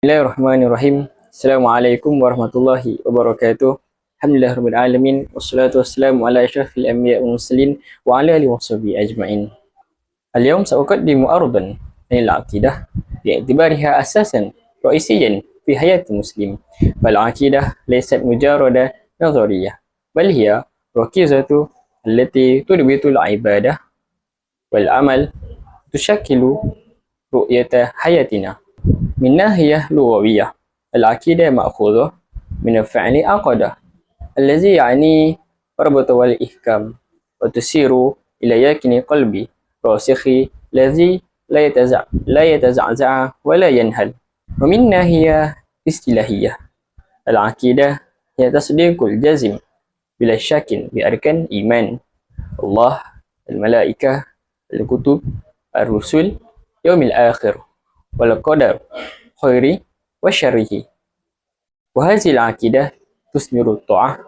Bismillahirrahmanirrahim. Assalamualaikum warahmatullahi wabarakatuh. Alhamdulillahirabbil alamin wassalatu wassalamu ala asyrafil anbiya'i wal mursalin wa ala alihi washabihi ajma'in. اليوم سأقدم أرضاً عن العقيدة باعتبارها أساساً رئيسياً في حياة المسلم. فالعقيدة ليست مجرد نظرية، بل هي ركيزة التي تربط العبادة والعمل، تشكل رؤية حياتنا. من ناحية لغوية، العقيدة مأخوذة من الفعل عقد الذي يعني ربط والإحكام، وتشير إلى يقين قلبي راسخ الذي لا يتزعزع ولا ينهل. ومن ناحية اصطلاحية، العقيدة هي تصديق الجازم بلا شك بأركان إيمان الله، الملائكة، الكتب، الرسل، يوم الآخر، والقدر خيره وشره. وهذه العقيدة تثمر الطاعة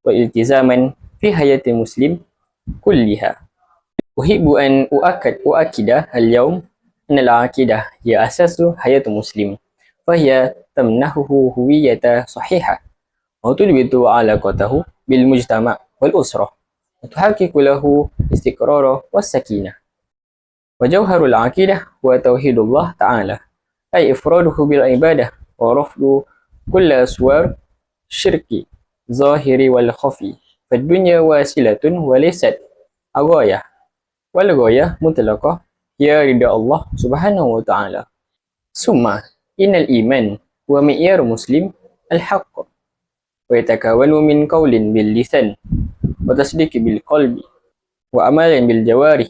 والالتزاما في حياة المسلم كلها. أحب أن أؤكد اليوم أن العقيدة هي أساس حياة المسلم، فهي تمنحه هوية صحيحة، وتربط علاقته بالمجتمع والأسرة، وتحقق له الاستقرار والسكينة. وجوهر العقيدة هو توحيد الله تعالى، أي إفراده بالعبادة ورفض كل صور الشرك الظاهر والخفي. فالدنيا وسيلة وليست غاية، والغاية مطلقة هي رضا الله سبحانه وتعالى. ثم إن الإيمان هو معيار مسلم الحق، ويتكون من قول باللسان، وتصديق بالقلب، وعمل بالجوارح.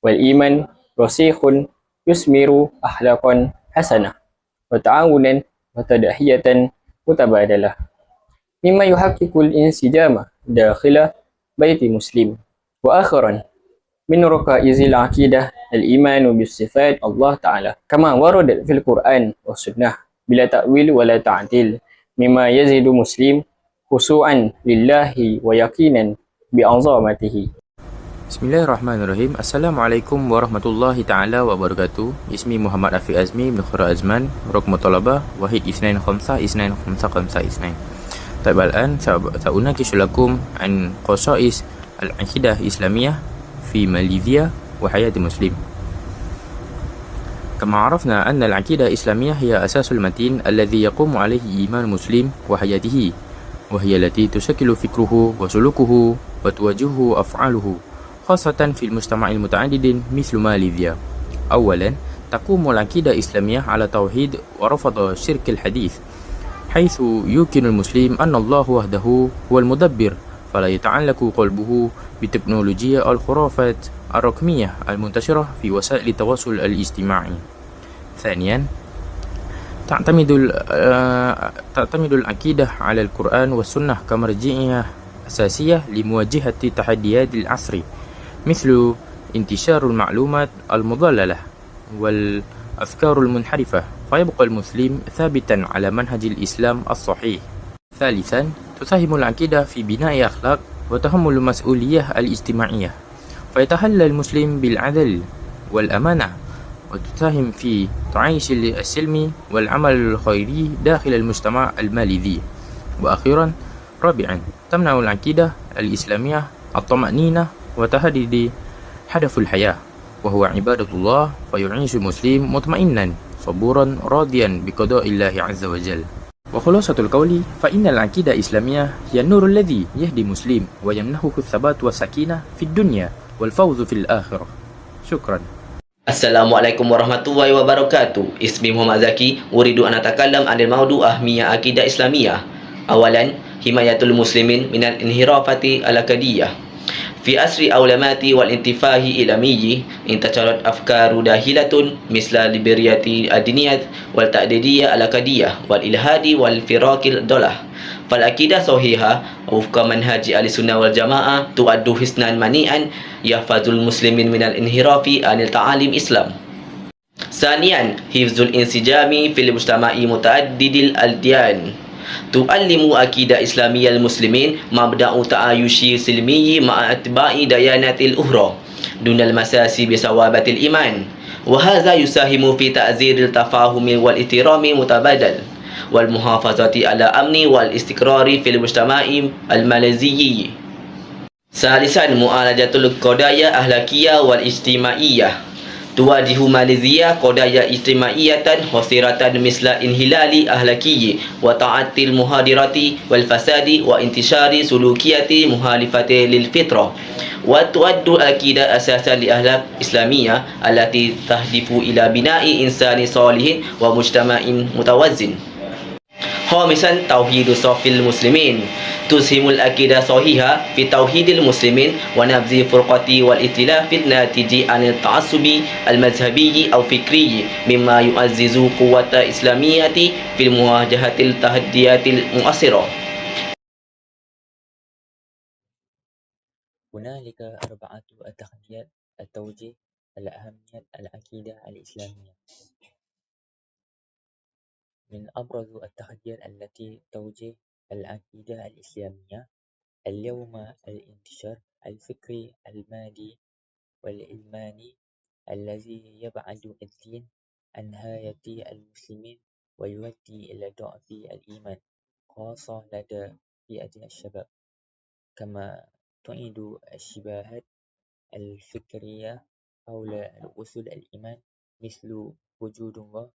والإيمان رسيخ يثمر أخلاقا حسنة، وتعاونا وتضحية متبادلة، مما يحقق الانسجام داخل بيت مسلم. وآخرا، من ركائز العقيدة الإيمان بصفات الله تعالى كما ورد في القرآن والسنة بلا تأويل ولا تعديل، مما يزيد مسلم خشوعا لله ويقينا بعظمته. Bismillahirrahmanirrahim. Assalamualaikum warahmatullahi ta'ala wabarakatuh. Ismi Muhammad Afiq Azmi bin Khura Azman, Rukmu Talabah, Wahid Isnain Khamsa Isnain Khamsa Khamsa Isnain. طيب الآن سأناقش لكم عن خصائص العقيدة الإسلامية في ماليزيا وحياة المسلم. كما عرفنا أن العقيدة الإسلامية هي أساس المتين الذي يقوم عليه إيمان المسلم وحياته، وهي التي تشكل فكره وسلوكه وتوجهه أفعاله، خاصة في المجتمع المتعدد مثل ماليزيا. أولا، تقوم العقيدة الإسلامية على توحيد ورفض الشرك الحديث، حيث يمكن المسلم أن الله وحده هو المدبر، فلا يتعلق قلبه بتكنولوجيا الخرافات الرقمية المنتشرة في وسائل التواصل الاجتماعي. ثانيا، تعتمد العقيدة على القرآن والسنة كمرجعية أساسية لمواجهة تحديات العصر، مثل انتشار المعلومات المضللة والأفكار المنحرفة، فيبقى المسلم ثابتا على منهج الإسلام الصحيح. ثالثا، تساهم العقيدة في بناء أخلاق وتحمل المسؤولية الاجتماعية، فيتحلى المسلم بالعدل والأمانة، وتساهم في تعيش السلم والعمل الخيري داخل المجتمع الماليزي. وأخيرا، رابعا، تمنع العقيدة الإسلامية الطمأنينة وتحديد هدف الحياة، وهو عبادة الله، فيعيش المسلم مطمئنا صبورا راضيا بقضاء الله عز وجل. وخلاصة القول، فإن العقيدة الإسلامية هي النور الذي يهدي المسلم ويمنحه الثبات والسكينة في الدنيا والفوز في الآخرة. شكرا. Assalamualaikum warahmatullahi wabarakatuh. Ismi Muhammad Zaki, uridu an atakallam 'anil mawdu'ah miya aqidah islamiyah. Awalan, himayatul muslimin minal inhirafati al-aqdiyah. Fi asri awlamati wal intifahi ilamiyi intacharat afkaru dahilatun misla liberiyati adiniyat wal ta'didiyah al-aqdiyah wal ilhadi wal firaqil dolah. Fal aqidah sahiha wufqa manhaji ahli sunnah wal jamaah tuaddu hisnan mani'an yahfazul muslimin minal inhirafi anil ta'alim islam. Sanian, hifzul insijami fil mujtama'i mutaaddidil adyan. Tu'allimu aqidah islamiyal muslimin mabda'u ta'ayushi silmiyi ma'a atba'i dayanatil uhra dunal masasi bisawabatil iman وهذا يساهم في تعزيز التفاهم والاحترام المتبادل والمحافظة على الأمن والاستقرار في المجتمع الماليزي. ثالثا معالجة القضايا الأخلاقية والاجتماعية. تواجه ماليزيا قضايا اجتماعية خطيرة مثل انحلال أخلاقي وتعاطي المخدرات والفساد وانتشار سلوكيات مخالفة للفطرة، وتعد العقيدة أساسا للأخلاق الإسلامية التي تهدف إلى بناء إنسان صالح ومجتمع متوازن. خامسا توحيد صف المسلمين. تسهم العقيدة الصحيحة في توحيد المسلمين ونبذ الفرقة والاختلاف الناتج عن التعصب المذهبي أو فكري، مما يعزز قوة الإسلامية في مواجهة التحديات المعاصرة. هنالك 4 تحديات التوجيه الأهمية العقيدة الإسلامية. من أبرز التحديات التي توجه العقيدة الإسلامية اليوم الانتشار الفكري المادي والإلماني الذي يبعد الدين عن حياة المسلمين ويؤدي إلى ضعف الإيمان خاصة لدى فئة الشباب، كما تعيد الشبهات الفكرية حول أصول الإيمان مثل وجود الله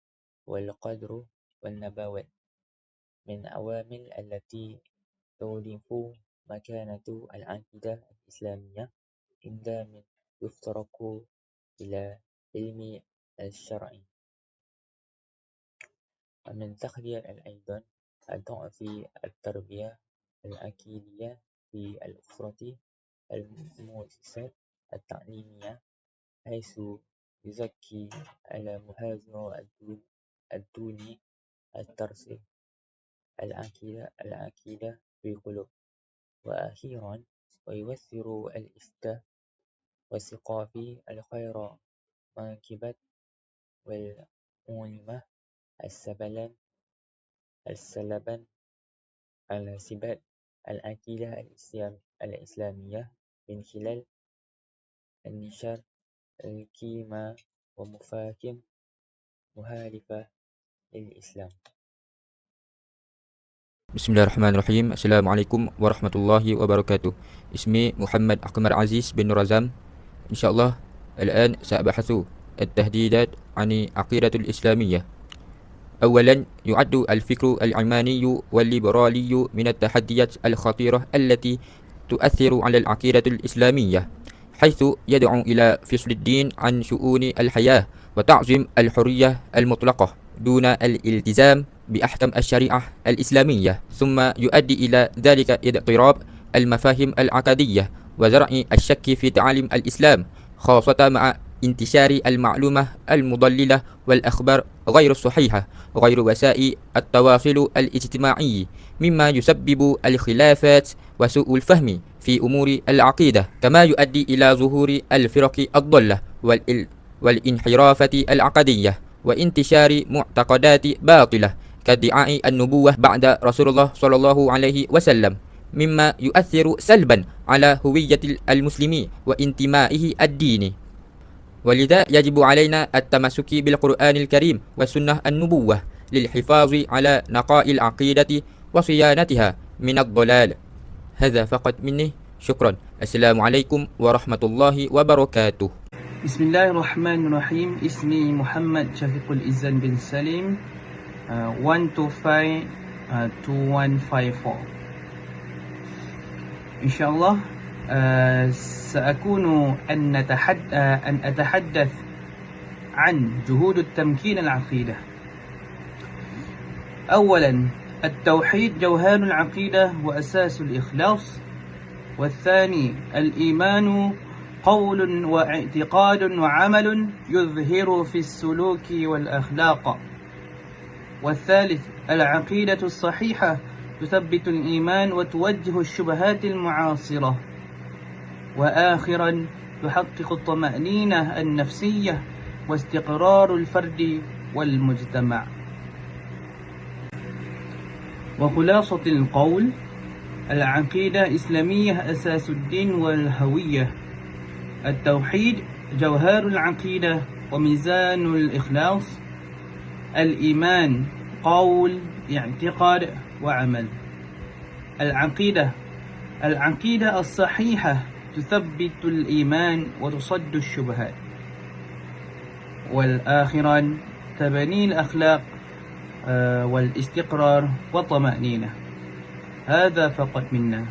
والقدر والنبوة من عوامل التي تضعف مكانة العقيدة الإسلامية عندما يفترق إلى علم الشرع. ومن تحديات أيضا ضعف التربية العقيدية في الأسرة المؤسسات التعليمية، حيث يزكي على مهاجر الدون الترسيخ العقيدة في القلوب. وأخيرا ويؤثر الإفتاء والثقافي الخير منكبات والمؤلمة السلبا على ثبات العقيدة الإسلامية من خلال النشر القيمة ومفاهيم مخالفة للإسلام. Bismillahirrahmanirrahim. Assalamualaikum warahmatullahi wabarakatuh. اسمي محمد أقمر عزيز بن رزام. إن شاء الله الآن سأبحث التهديدات عن عقيدة الإسلامية. أولا، يعد الفكر العلماني والليبرالي من التحديات الخطيرة التي تؤثر على العقيدة الإسلامية، حيث يدعو إلى فصل الدين عن شؤون الحياة وتعظيم الحرية المطلقة دون الالتزام بأحكام الشريعة الإسلامية، ثم يؤدي إلى ذلك اضطراب المفاهيم العقدية وزرع الشك في تعاليم الإسلام، خاصة مع انتشار المعلومة المضللة والأخبار غير الصحيحة غير وسائل التواصل الاجتماعي، مما يسبب الخلافات وسوء الفهم في أمور العقيدة، كما يؤدي إلى ظهور الفرق الضالة والانحرافات العقدية وانتشار معتقدات باطلة كادعاء النبوة بعد رسول الله صلى الله عليه وسلم، مما يؤثر سلبا على هوية المسلم وانتمائه الديني. ولذا يجب علينا التمسك بالقرآن الكريم والسنة النبوة للحفاظ على نقاء العقيدة وصيانتها من الضلال. هذا فقط مني، شكرا. السلام عليكم ورحمة الله وبركاته. بسم الله الرحمن الرحيم. اسمي محمد شفيق الإزان بن سليم 1252154. إن شاء الله سأكون أن أتحدث عن جهود التمكين العقيدة. أولا، التوحيد جوهر العقيدة وأساس الإخلاص. والثاني، الإيمان قول واعتقاد وعمل يظهر في السلوك والأخلاق. والثالث، العقيدة الصحيحة تثبت الإيمان وتوجه الشبهات المعاصرة. وآخرا، تحقق الطمأنينة النفسية واستقرار الفرد والمجتمع. وخلاصة القول: العقيدة إسلامية أساس الدين والهوية. التوحيد جوهر العقيدة وميزان الإخلاص. الإيمان قول، اعتقاد، وعمل. العقيدة الصحيحة تثبت الإيمان وتصد الشبهات. والآخرة تبني الأخلاق والاستقرار والطمأنينة. هذا فقط منا.